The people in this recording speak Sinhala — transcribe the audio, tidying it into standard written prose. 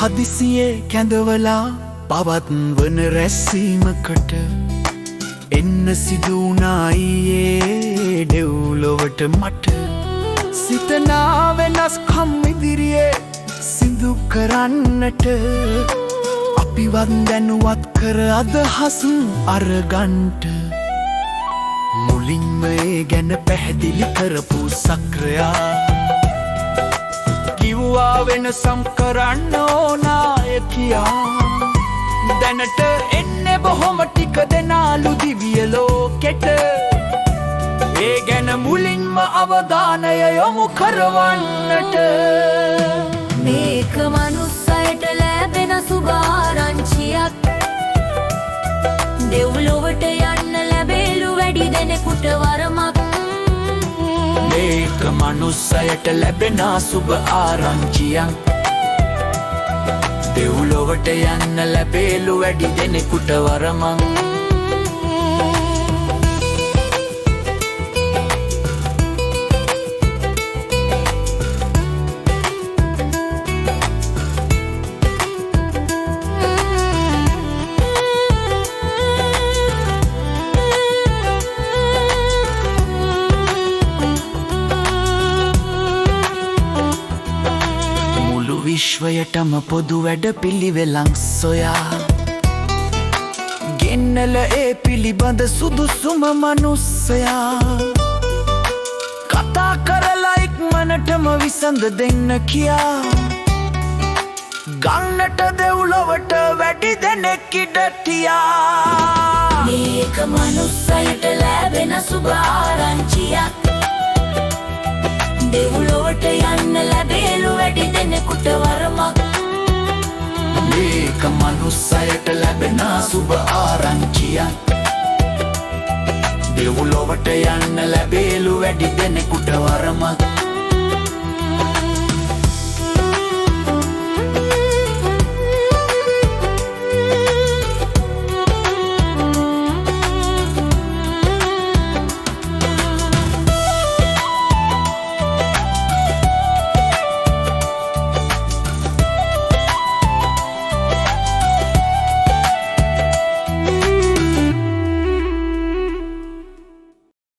හදිසියේ කැඳවලා පවත්වන රැස්වීමකට එන්න සිදුනායේ දෙව්ලොවට මට සිතනා වෙනස්කම් ඉදිරියේ සිදු කරන්නට අපිවත් දැනුවත් කර අදහස් අරගන්ට මුලින්ම ඒ ගැන පැහැදිලි කරපු සක්‍රයා කිව්වා වෙනසම් කරන්න ඕනාය කියා දැනට එන්නේ බොහොම ටික දෙනාලු දිව්‍ය ලෝකෙට ඒ ගැන මුලින්ම අවධානය යොමු කරවන්නට මේක මනුස්සයට ලැබෙන සුභාරංචියක් දෙව්ලොවට යන්න ලැබෙලු වැඩි දෙනෙකුට වරමක් මේක මනුස්සයට ලැබෙන සුභ ආරංචියක් දෙව්ලොවට යන්න ලැබෙලු වැඩි දෙනෙකුට වරමක් විශ්වයටම පොදු වැඩ පිළිවෙලක් සොයා ගෙන්නල ඒ පිළිබඳ සුදුසුම මනුස්සයා කතා කරලා ඉක්මනටම විසඳ දෙන්න කියා ගන්නට දෙව්ලොවට වැඩි දෙනෙක් ඉඩටියා මේක මනුස්සයට ලැබෙන සුභාරංචියක් දෙව්ලොවට යන්න ලැබෙලු වැඩි දෙනෙකුට වරමක් මේක මනුස්සයට ලැබෙන සුභ ආරංචියක් දෙව්ලොවට යන්න ලැබෙලු වැඩි දෙනෙකුට වරමක්